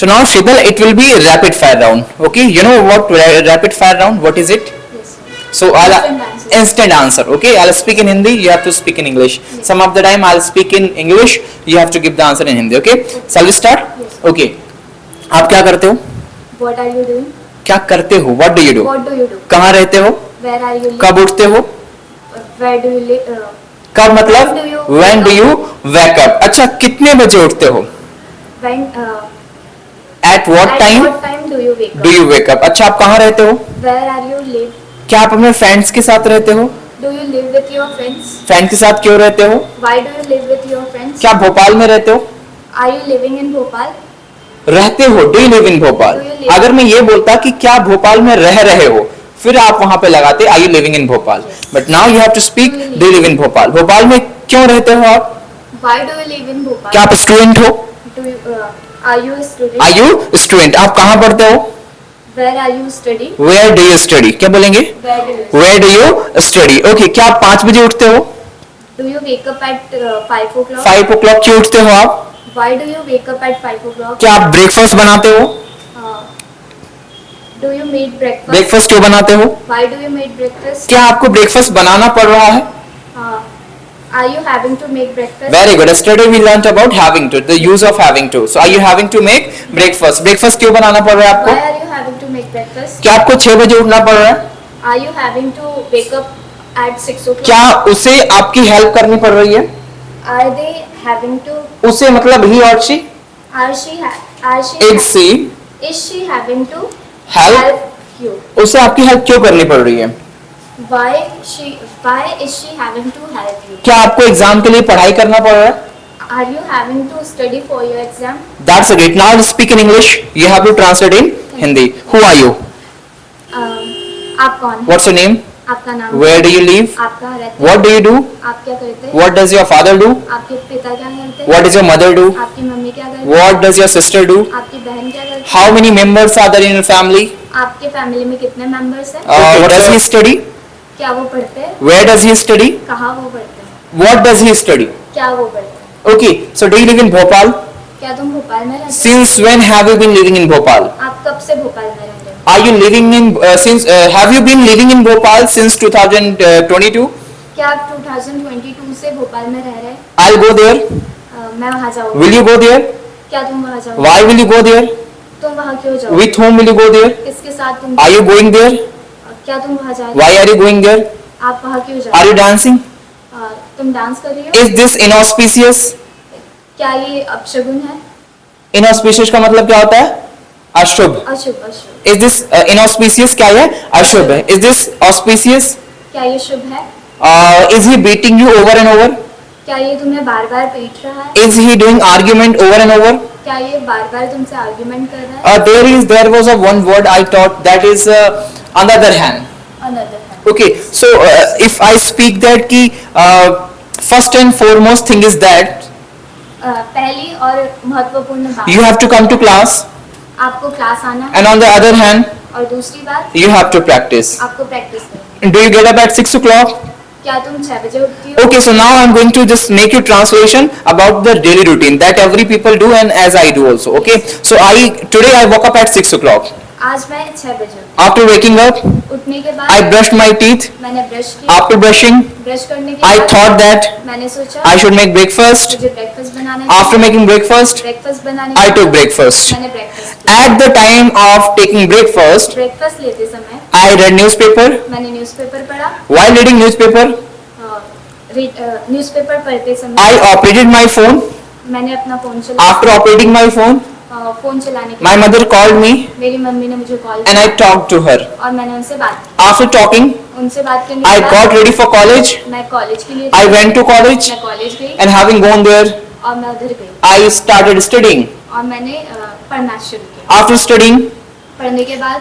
So now Shibal, it will be rapid fire round. Okay, you know what rapid fire round? What is it? Yes. So I'll Instant answer. instant answer. Okay, I'll speak in Hindi. You have to speak in English. Yes. Some of the time I'll speak in English. You have to give the answer in Hindi. Okay. Shall we start? Yes. Okay. आप क्या करते हो? What are you doing? क्या करते हो? What do you do? What do you do? कहाँ रहते हो? Where are you live? कब उठते हो? Where do you live? कब मतलब? When do you When do you wake up? अच्छा, कितने बजे उठते हो? When? At what At time what time do you wake up? do you wake up? अच्छा, आप कहाँ रहते हो? Where are you live? क्या आप अपने फ्रेंड्स के साथ रहते हो? Do you live with your friends? Friends के साथ क्यों रहते हो? Why do you live with your friends? क्या आप भोपाल में रहते हो? Are you living in Bhopal? रहते हो? Do you live in Bhopal? Do you live- अगर मैं ये बोलता कि क्या भोपाल में रह रहे हो, फिर आप वहां पे लगाते I you living in Bhopal. But now you have to speak do you live in Bhopal. Bhopal में क्यों रहते हो आप? Why do you live in Bhopal? क्या आप स्टूडेंट हो? Do you, are you a student? Are you student? आप कहाँ पढ़ते हो? Where are you studying? Where do you study? क्या बोलेंगे? Where do you? Where do you study? Okay. क्या आप 5 बजे उठते हो? Do you wake up at 5 o'clock? 5 o'clock क्यों उठते हो आप? Why do you wake up at 5 o'clock? क्या आप ब्रेकफास्ट बनाते हो? Uh, do you make breakfast? Breakfast क्यों बनाते हो? Why do you make breakfast? क्या आपको ब्रेकफास्ट बनाना पड़ रहा है? Uh, are you having to make breakfast? Very good. Yesterday we learnt about having to, the use of having to. So are you having to make breakfast? Breakfast क्यों बनाना पड़ रहा है Why आपको? are you having to make breakfast? क्या आपको 6 बजे उठना पड़ रहा है? Are you having to wake up at 6 o'clock? क्या उसे आपकी हेल्प करनी पड़ रही है? Are they having to? उसे मतलब ही और she? Are she? Are she? Is she Is she having to help? you? उसे आपकी हेल्प क्यों करनी पड़ रही है? Why she? Why is she having to help you? क्या आपको एग्जाम के लिए पढ़ाई करना पड़ रहा है? Are you having to study for your exam? That's great. Now I'll speak in English. You have to translate in Hindi. Who are you? आप कौन हैं? What's your name? आपका नाम? Where do you live? आप कहाँ रहते हैं? What do you do? आप क्या करते हैं? What does your father do? आपके पिता क्या करते हैं? What does your mother do? आपकी मम्मी क्या करती है? What does your sister do? आपकी बहन क्या करती है? How many members are there in your family? आपके फैमिली में कितने मेंबर्स हैं? What does he study? क्या वो पढ़ते हैं? Where does he study? कहाँ वो पढ़ते हैं? What does he study? क्या वो पढ़ते हैं? Okay, so do you live in Bhopal? क्या तुम भोपाल में रहते हो? Since when have you been living in Bhopal? आप कब से भोपाल में रह रहे हो? Are you living in have you been living in Bhopal since 2022? क्या आप 2022 से भोपाल में रह रहे हैं? I'll go there. मैं वहाँ जाऊँगी। Will you go there? क्या तुम वहाँ जाओगे? Why will you go there? तुम वहाँ क्यों जाओगे? With whom will you go there? किसके साथ तुम? Are you going there? क्या तुम वहाँ जा रहे हो? Why are you going there? आप वहाँ क्यों जा Are रहे you dancing? हो? तुम डांस कर रही हो? Is this inauspicious? क्या ये अपशगुन है? Inauspicious का मतलब क्या होता है? अशुभ. अशुभ अशुभ। Is this inauspicious? क्या है? अशुभ है. Is this auspicious? क्या ये शुभ है? Is he beating you over and over? क्या ये तुम्हें बार बार पीट रहा है? Is he doing argument over and over? क्या ये बार बार तुमसे आर्ग्यूमेंट कर रहा है? There was a one word I taught, that is on the other hand. Another hand. Okay, so if I speak that ki first and foremost thing is that पहली और महत्वपूर्ण बात, you have to come to class, आपको class आना है, and on the other hand और दूसरी बात, you have to practice. आपको प्रैक्टिस करनी है। Do you get up at 6 o'clock? क्या तुम 6 बजे उठती हो? Okay, so now I'm going to just make you translation about the daily routine that every people do and as I do also. Okay, so today I woke up at 6 o'clock. आज मैं 6 बजे उठी। After waking up, उठने के I बाद brushed my teeth. मैंने brush किया। After brushing, brush करने के I बाद thought that मैंने सोचा I should make breakfast. मुझे ब्रेकफास्ट बनाना है। After making breakfast, ब्रेकफास्ट बनाने I के took बाद breakfast. मैंने ब्रेकफास्ट किया। At the time of taking breakfast, breakfast लेते समय I read newspaper. मैंने न्यूज़पेपर पढ़ा। While reading newspaper, न्यूज़पेपर पढ़ते समय I operated my phone. मैंने अपना फोन चलाया। After operating my phone, phone चलाने के my बाद mother called me मेरी मम्मी ने मुझे कॉल and I किया talked to her. और मैंने उनसे बात की। After talking, उनसे बात करने I के got बाद ready for college. मैं कॉलेज के लिए I went to college मैं कॉलेज गई and having gone there, और मैं उधर गई I started studying. और मैंने पढ़ना शुरू किया। After studying, पढ़ने के बाद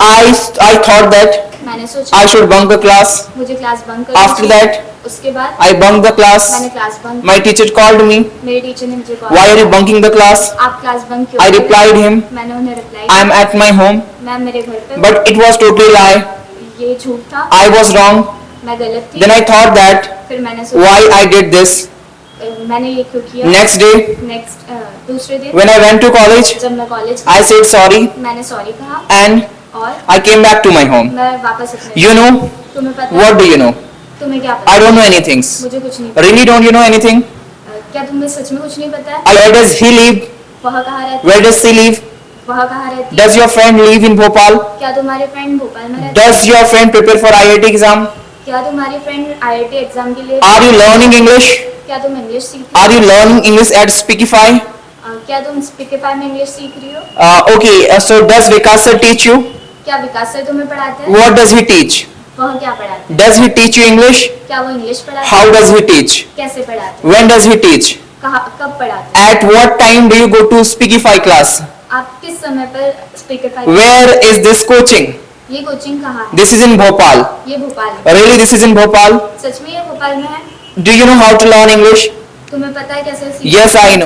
I thought that मैंने सोचा I should bunk the class. मुझे क्लास बंक करनी After चाहिए। that, उसके बाद I bunked the class. मैंने class bunk My teacher called me. मेरे टीचर ने मुझे call Why are you bunking the class? आप क्लास बंक क्यों I कर रहे replied हो? him, मैंने उन्हें reply I am at my home. मैं मेरे घर पे हूँ। But it was totally lie. ये झूठ था, I was wrong. मैं गलत थी। Then I thought that फिर मैंने सोचा why I did this. मैंने ये क्यों किया? Next day, नेक्स्ट दूसरे दिन when I went to college, जब मैं कॉलेज I said sorry मैंने सॉरी कहा and और I came back to my home. मैं वापस अपने You know, तुम्हें पता what do you know? तुम्हें क्या पता? I don't know anything. मुझे कुछ नहीं पता। Really, don't you know anything? क्या तुम्हें सच में कुछ नहीं पता है? Where does he live? वह कहाँ रहती Where does she live? वह कहाँ रहती है? Does your friend live in Bhopal? क्या तुम्हारे फ्रेंड भोपाल में रहते Does your friend prepare for IIT exam? क्या तुम्हारी फ्रेंड IIT एग्जाम के लिए Are you learning English? क्या तुम इंग्लिश सीख रही Are you learning English at Speakify? हो? क्या तुम स्पीकिफाई में इंग्लिश सीख रही हो? Okay, so does Vikas sir teach you? क्या विकास सर तुम्हें पढ़ाते हैं? What does he teach? वह क्या पढ़ाते हैं? Does he teach you English? क्या वो इंग्लिश पढ़ाते How हैं? does he teach? कैसे पढ़ाते हैं? When does he teach? कब पढ़ाते हैं? At what time do you go to Speakify class? आप किस समय पर स्पीकिफाई Where is this coaching? ये कोचिंग कहाँ है? This is in Bhopal. ये भोपाल है। Really, this is in Bhopal? सच में ये भोपाल में है? Do you know how to learn English? तुम्हें पता है कैसे सीखते हैं? Yes, I know.